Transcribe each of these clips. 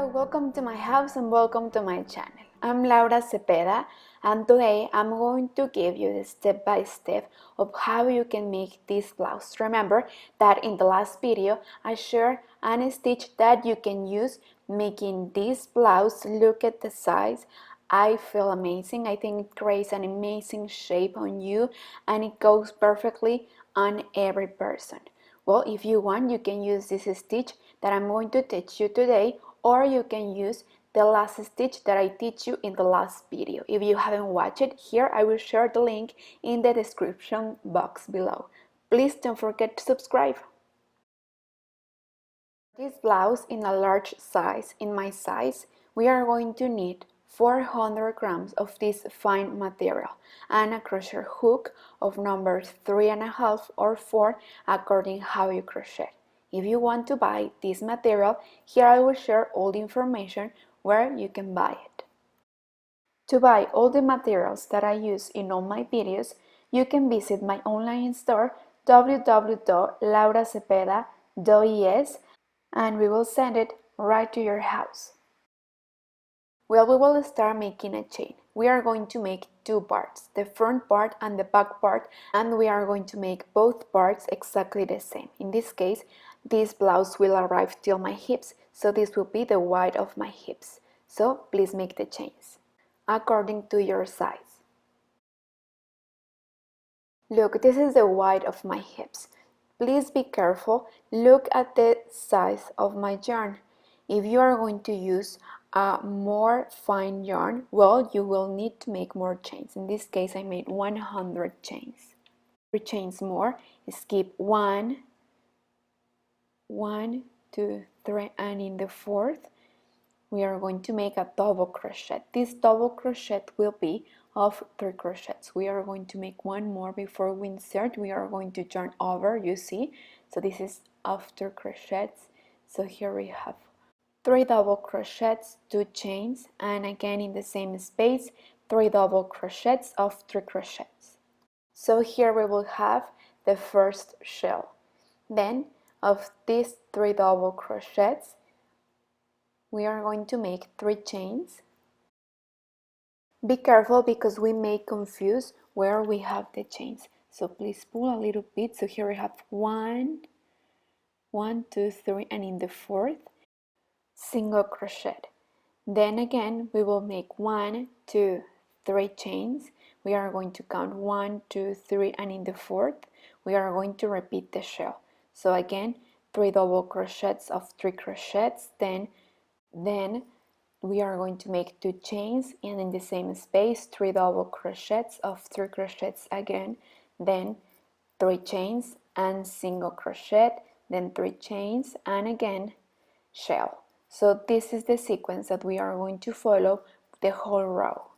Hello, welcome to my house and welcome to my channel. I'm Laura Cepeda and today I'm going to give you the step-by-step of how you can make this blouse. Remember that in the last video I shared a stitch that you can use making this blouse. Look at the size. I feel amazing. I think it creates an amazing shape on you and it goes perfectly on every person. Well, if you want, you can use this stitch that I'm going to teach you today, or you can use the last stitch that I teach you in the last video. If you haven't watched it, here I will share the link in the description box below. Please don't forget to subscribe. This blouse in a large size, in my size, we are going to need 400 grams of this fine material and a crochet hook of numbers 3.5 or 4 according how you crochet. If you want to buy this material, here I will share all the information where you can buy it. To buy all the materials that I use in all my videos, you can visit my online store www.lauracepeda.es and we will send it right to your house. Well, we will start making a chain. We are going to make two parts, the front part and the back part, and we are going to make both parts exactly the same. In this case, this blouse will arrive till my hips, so this will be the width of my hips. So please make the chains according to your size. Look, this is the width of my hips. Please be careful. Look at the size of my yarn. If you are going to use a more fine yarn, well, you will need to make more chains. In this case, I made 100 chains. 3 chains more. Skip 1, 1, 2, 3, and in the fourth, we are going to make a double crochet. This double crochet will be of 3 crochets. We are going to make one more before we insert. We are going to turn over, you see. So this is after crochets. So here we have 3 double crochets, 2 chains, and again in the same space 3 double crochets of 3 crochets. So here we will have the first shell. Then of these 3 double crochets we are going to make 3 chains. Be careful because we may confuse where we have the chains. So please pull a little bit. So here we have 1, 1, 2, 3, and in the fourth, single crochet. Then again, we will make 1, 2, 3 chains. We are going to count 1, 2, 3, and in the fourth, we are going to repeat the shell. So again, 3 double crochets of 3 crochets. Then we are going to make 2 chains, and in the same space 3 double crochets of 3 crochets again, then 3 chains and single crochet, then 3 chains and again shell. So this is the sequence that we are going to follow the whole row.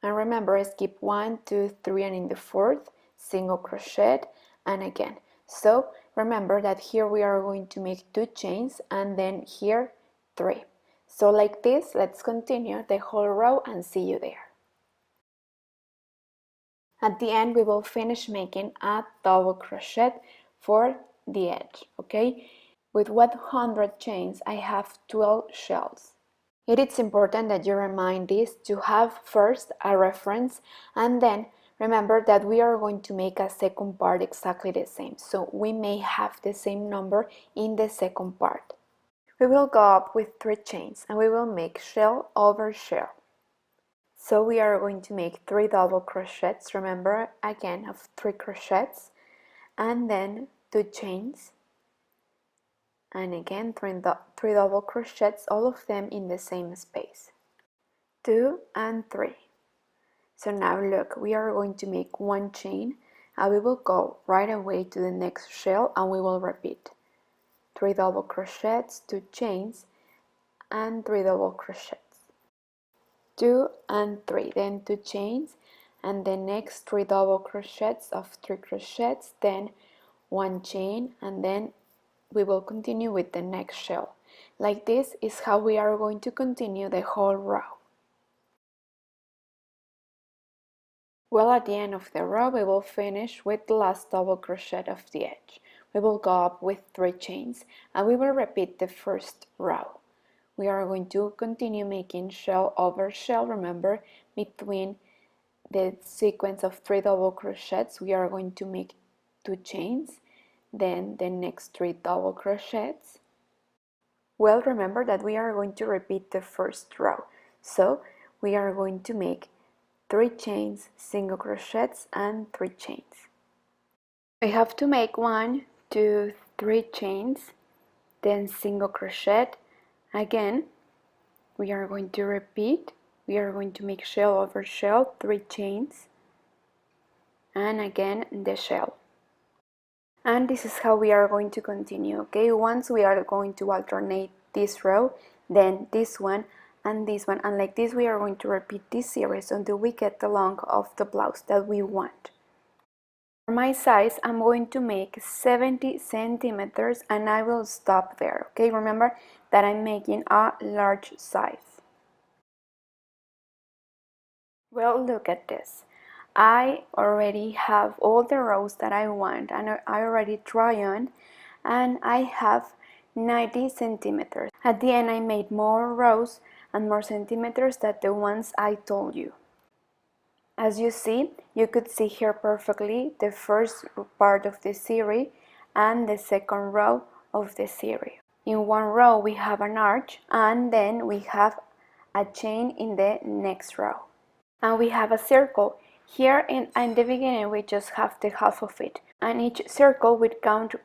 And remember, skip 1, 2, 3, and in the fourth single crochet and again. So remember that here we are going to make 2 chains and then here 3. So like this, let's continue the whole row and see you there. At the end, we will finish making a double crochet for the edge, okay? With 100 chains, I have 12 shells. It is important that you remind this to have first a reference and then remember that we are going to make a second part exactly the same. So we may have the same number in the second part. We will go up with 3 chains and we will make shell over shell. So we are going to make 3 double crochets, remember again of 3 crochets, and then 2 chains, and again 3 double crochets, all of them in the same space. 2 and 3. So now look, we are going to make 1 chain and we will go right away to the next shell and we will repeat. 3 double crochets, 2 chains, and 3 double crochets. 2 and 3, then 2 chains, and the next 3 double crochets of 3 crochets, then 1 chain, and then we will continue with the next shell. Like this is how we are going to continue the whole row. Well, at the end of the row, we will finish with the last double crochet of the edge. We will go up with 3 chains and we will repeat the first row. we are going to continue making shell over shell. Remember, between the sequence of 3 double crochets we are going to make 2 chains, then the next 3 double crochets. Well, remember that we are going to repeat the first row, so we are going to make 3 chains, single crochets, and 3 chains. We have to make 1, 2, 3 chains, then single crochet. Again, we are going to repeat. We are going to make shell over shell, 3 chains, and again the shell. And this is how we are going to continue, okay? Once we are going to alternate this row, then this one, and like this we are going to repeat this series until we get the length of the blouse that we want. For my size, I'm going to make 70 centimeters and I will stop there, okay? Remember that I'm making a large size. Well, look at this. I already have all the rows that I want and I already try on, and I have 90 centimeters. At the end I made more rows and more centimeters than the ones I told you. As you see, you could see here perfectly the first part of the series and the second row of the series. In one row we have an arch and then we have a chain in the next row. And we have a circle. Here in the beginning we just have the half of it, and each circle would count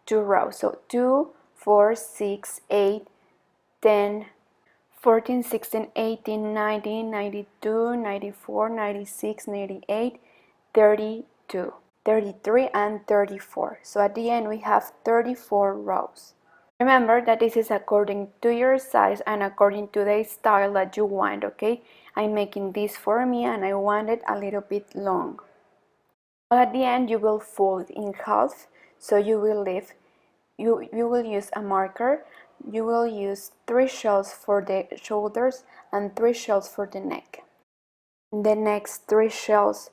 2 rows, so 2, 4, 6, 8, 10, 14, 16, 18, 19, 92, 94, 96, 98, 32, 33, and 34. So at the end we have 34 rows. Remember that this is according to your size and according to the style that you want, okay? I'm making this for me and I want it a little bit long. At the end you will fold in half, so you will leave, you will use a marker, you will use 3 shells for the shoulders and 3 shells for the neck. The next 3 shells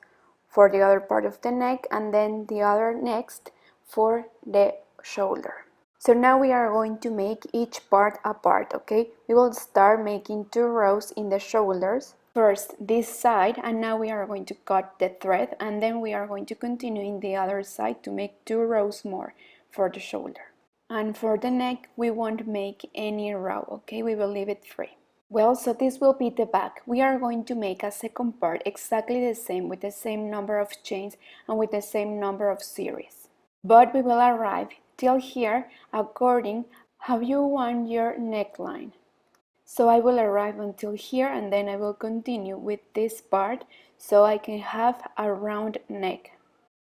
for the other part of the neck, and then the other next for the shoulder. So now we are going to make each part apart, okay? We will start making 2 rows in the shoulders. First this side, and now we are going to cut the thread, and then we are going to continue in the other side to make 2 rows more for the shoulder. And for the neck we won't make any row, okay? We will leave it free. Well, so this will be the back. We are going to make a second part exactly the same, with the same number of chains and with the same number of series. But we will arrive till here according how you want your neckline. So I will arrive until here and then I will continue with this part so I can have a round neck.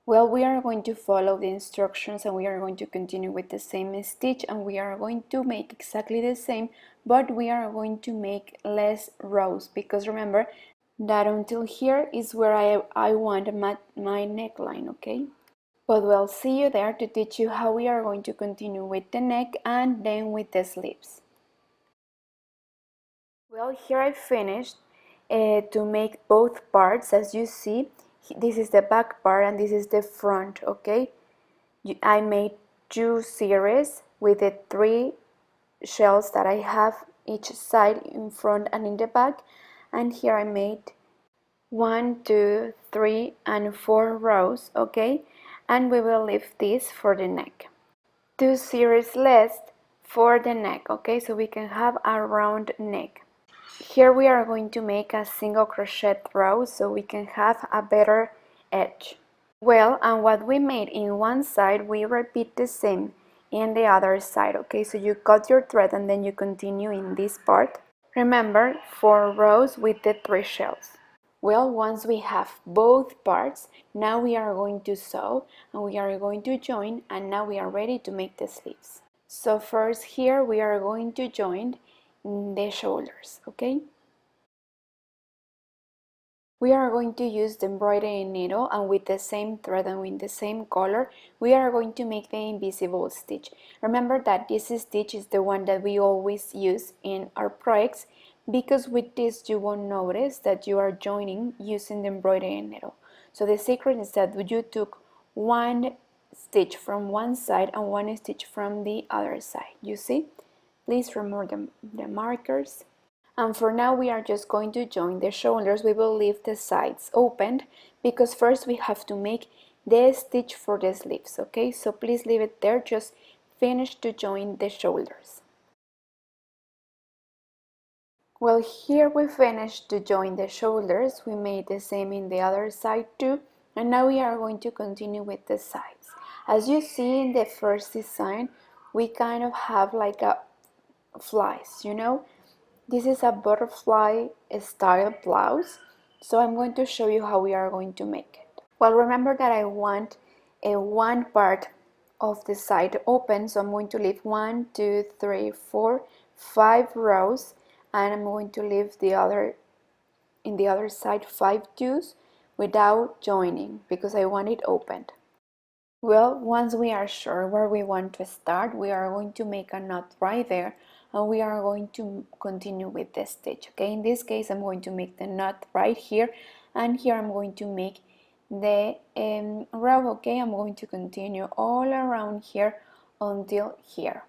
Well, we are going to follow the instructions and we are going to continue with the same stitch, and we are going to make exactly the same, but we are going to make less rows, because remember that until here is where I want my neckline, okay? But we'll see you there to teach you how we are going to continue with the neck and then with the sleeves. Well, here I finished to make both parts. As you see, this is the back part and this is the front, okay? I made 2 series with the 3 shells that I have each side, in front and in the back, and here I made 1, 2, 3, and 4 rows, okay? And we will leave this for the neck. 2 series left for the neck, okay? So we can have a round neck. Here we are going to make a single crochet row so we can have a better edge. Well, and what we made in one side, we repeat the same in the other side, okay? So you cut your thread and then you continue in this part. Remember, 4 rows with the 3 shells. Well, once we have both parts, now we are going to sew and we are going to join, and now we are ready to make the sleeves. So first here we are going to join the shoulders, okay? We are going to use the embroidery needle, and with the same thread and with the same color we are going to make the invisible stitch. Remember that this stitch is the one that we always use in our projects, because with this you won't notice that you are joining using the embroidery needle. So the secret is that you took 1 stitch from one side and 1 stitch from the other side. You see? please remove the markers. And for now we are just going to join the shoulders. We will leave the sides opened because first we have to make the stitch for the sleeves, okay? So please leave it there, just finish to join the shoulders. Well, here we finished to join the shoulders. We made the same in the other side too, and now we are going to continue with the sides. As you see in the first design, we kind of have like a flies, you know? This is a butterfly style blouse, so I'm going to show you how we are going to make it. Well, remember that I want one part of the side open, so I'm going to leave 1, 2, 3, 4, 5 rows, and I'm going to leave the other in the other side 5 twos without joining because I want it opened. Well, once we are sure where we want to start, we are going to make a knot right there and we are going to continue with the stitch. Okay, in this case I'm going to make the knot right here, and here I'm going to make the row. Okay, I'm going to continue all around here until here.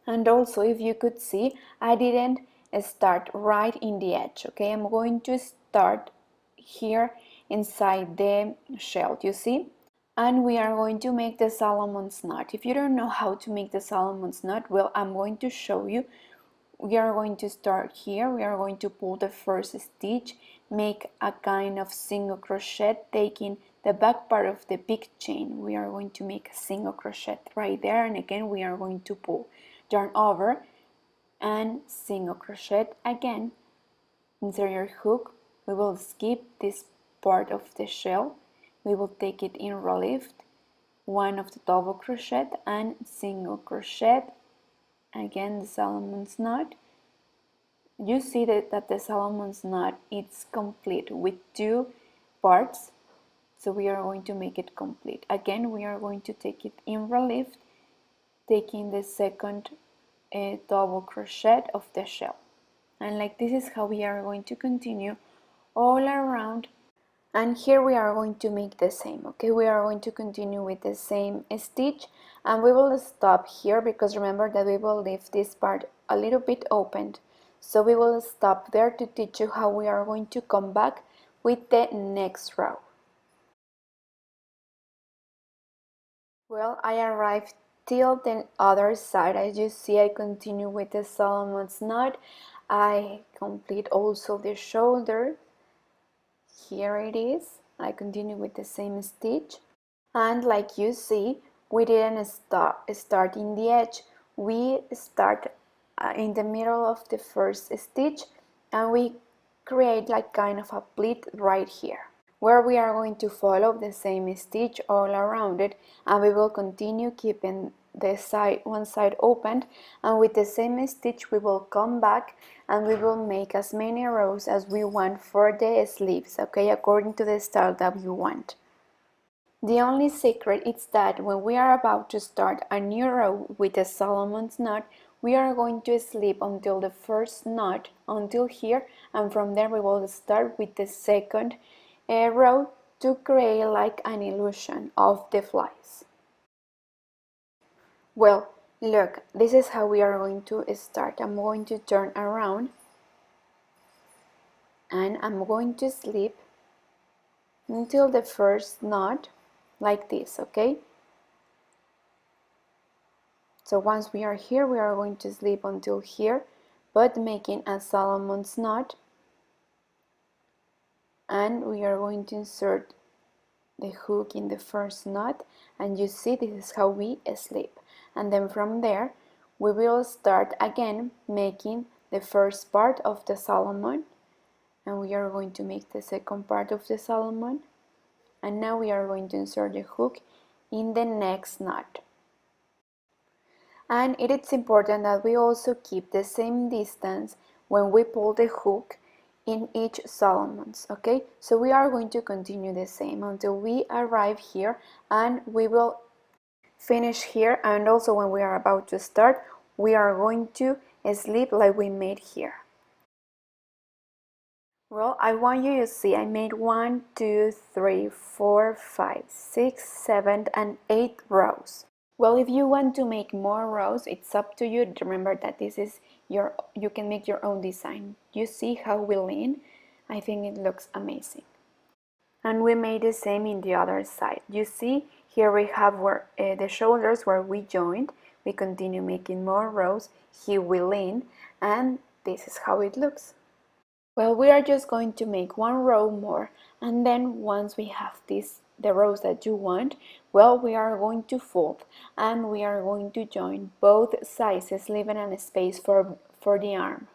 And also, if you could see, I didn't start right in the edge. Okay, I'm going to start here inside the shell, you see? And we are going to make the Solomon's knot. If you don't know how to make the Solomon's knot, well, I'm going to show you. We are going to start here. We are going to pull the first stitch, make a kind of single crochet, taking the back part of the big chain. We are going to make a single crochet right there, and again we are going to pull, yarn over, and single crochet again. Insert your hook. We will skip this part of the shell. We will take it in relief, one of the double crochet and single crochet, again the Solomon's knot. You see that the Solomon's knot is complete with 2 parts, so we are going to make it complete. Again, we are going to take it in relief, taking the second double crochet of the shell, and like this is how we are going to continue all around. And here we are going to make the same. Okay, we are going to continue with the same stitch, and we will stop here because remember that we will leave this part a little bit opened, so we will stop there to teach you how we are going to come back with the next row. Well, I arrived till the other side. As you see, I continue with the Solomon's knot. I complete also the shoulder. Here it is. I continue with the same stitch, and like you see, we didn't start in the edge. We start in the middle of the first stitch, and we create like kind of a pleat right here, where we are going to follow the same stitch all around it, and we will continue keeping the one side opened, and with the same stitch we will come back and we will make as many rows as we want for the sleeves, okay, according to the style that you want. The only secret is that when we are about to start a new row with a Solomon's knot, we are going to slip until the first knot until here, and from there we will start with the second row to create like an illusion of the flies. Well, look, this is how we are going to start. I'm going to turn around and I'm going to slip until the first knot like this, okay? So once we are here, we are going to slip until here, but making a Solomon's knot, and we are going to insert the hook in the first knot, and you see this is how we slip. And then from there we will start again making the first part of the Solomon, and we are going to make the second part of the Solomon, and now we are going to insert the hook in the next knot. And it is important that we also keep the same distance when we pull the hook in each Solomon's, okay? So we are going to continue the same until we arrive here, and we will finish here, and also when we are about to start, we are going to slip like we made here. Well, I want you to see I made 1, 2, 3, 4, 5, 6, 7, and 8 rows. Well, if you want to make more rows, it's up to you. Remember that this is you can make your own design. You see how we lean? I think it looks amazing. And we made the same in the other side. You see, here we have where the shoulders where we joined. We continue making more rows. Here we lean, and this is how it looks. Well, we are just going to make one row more, and then once we have the rows that you want, well, we are going to fold and we are going to join both sizes, leaving a space for the arm.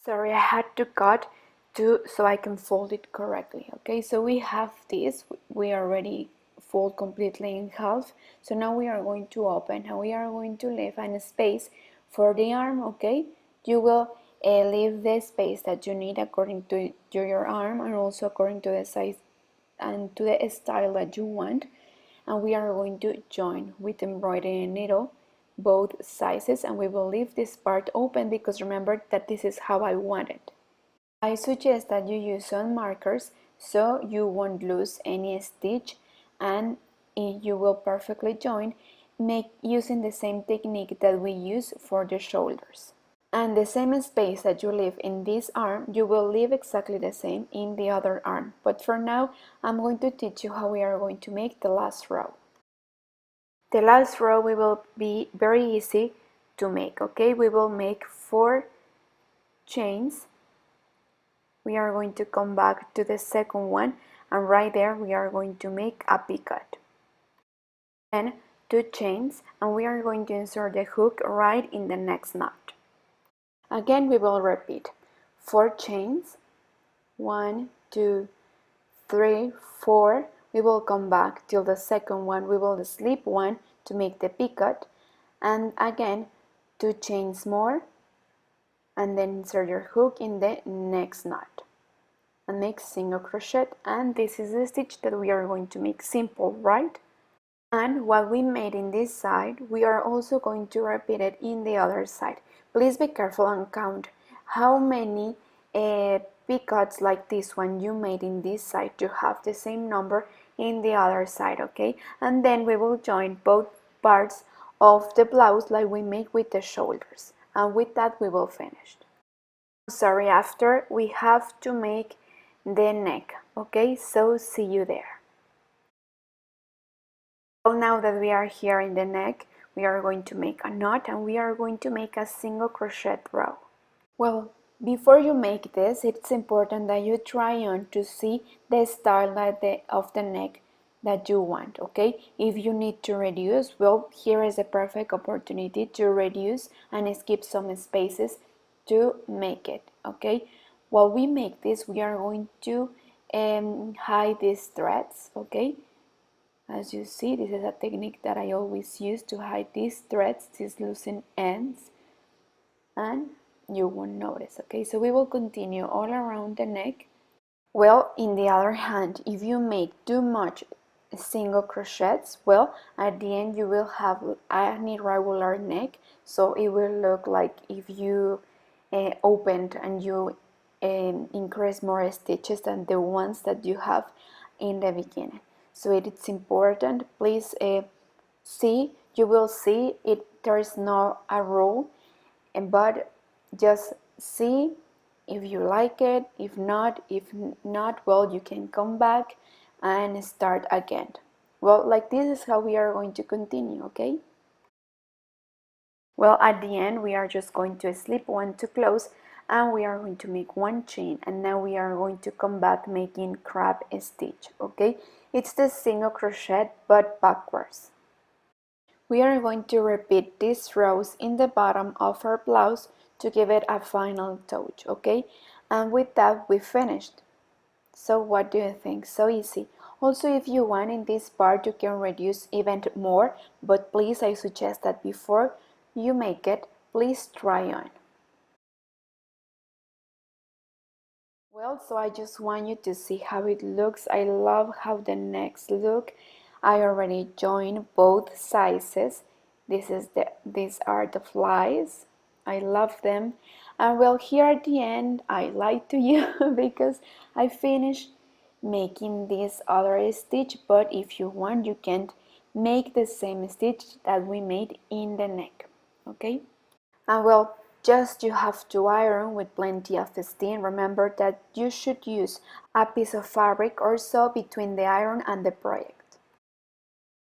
Sorry, I had to cut so I can fold it correctly. Okay, so we have this, we already fold completely in half. So now we are going to open and we are going to leave a space for the arm. Okay, you will leave the space that you need according to your arm and also according to the size and to the style that you want. And we are going to join with embroidery needle both sizes, and we will leave this part open because remember that this is how I want it. I suggest that you use some markers so you won't lose any stitch and you will perfectly join using the same technique that we use for the shoulders. And the same space that you leave in this arm, you will leave exactly the same in the other arm. But for now, I'm going to teach you how we are going to make the last row. The last row will be very easy to make, okay? We will make 4 chains. We are going to come back to the second one, and right there we are going to make a picot. Then 2 chains, and we are going to insert the hook right in the next knot. Again, we will repeat 4 chains, 1, 2, 3, 4. We will come back till the second one. We will slip 1 to make the picot, and again 2 chains more, and then insert your hook in the next knot and make single crochet. And this is the stitch that we are going to make simple, right? And what we made in this side, we are also going to repeat it in the other side. Please be careful and count how many picots like this one you made in this side to have the same number in the other side, okay? And then we will join both parts of the blouse like we make with the shoulders, and with that we will finish. Sorry, after we have to make the neck, okay? So see you there. So now that we are here in the neck, we are going to make a knot and we are going to make a single crochet row. Well, before you make this, it's important that you try on to see the style of the neck that you want, okay? If you need to reduce, well, here is a perfect opportunity to reduce and skip some spaces to make it, okay? While we make this, we are going to hide these threads, okay? As you see, this is a technique that I always use to hide these threads, these loosened ends, and you won't notice, okay? So we will continue all around the neck. Well, in the other hand, if you make too much single crochets, well, at the end you will have an irregular neck, so it will look like if you opened and you increase more stitches than the ones that you have in the beginning. So it's important, please see, you will see it, there is no a rule, but just see if you like it. If not, well, you can come back and start again. Well, like this is how we are going to continue, okay? Well, at the end we are just going to slip 1 to close and we are going to make 1 chain, and now we are going to come back making crab stitch, okay? It's the single crochet but backwards. We are going to repeat these rows in the bottom of our blouse to give it a final touch, okay? And with that we finished. So what do you think? So easy. Also, if you want in this part you can reduce even more, but please I suggest that before you make it, please try on. Well, so I just want you to see how it looks. I love how the necks look. I already joined both sizes. These are the flies. I love them. And well, here at the end, I lied to you because I finished making this other stitch, but if you want you can make the same stitch that we made in the neck. Okay, and well, just you have to iron with plenty of steam. Remember that you should use a piece of fabric or so between the iron and the project.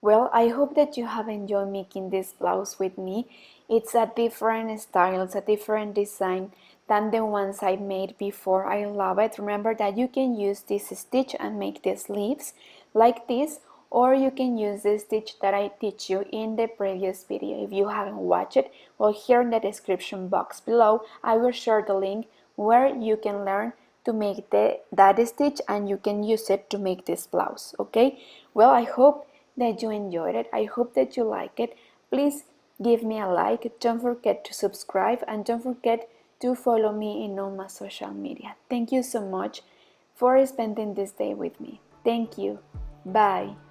Well, I hope that you have enjoyed making this blouse with me. It's a different style, it's a different design than the ones I made before. I love it. Remember that you can use this stitch and make the sleeves like this, or you can use the stitch that I teach you in the previous video. If you haven't watched it, well, here in the description box below I will share the link where you can learn to make that stitch and you can use it to make this blouse. Okay, well, I hope that you enjoyed it. I hope that you like it. Please give me a like. Don't forget to subscribe and don't forget to follow me in all my social media. Thank you so much for spending this day with me. Thank you. Bye.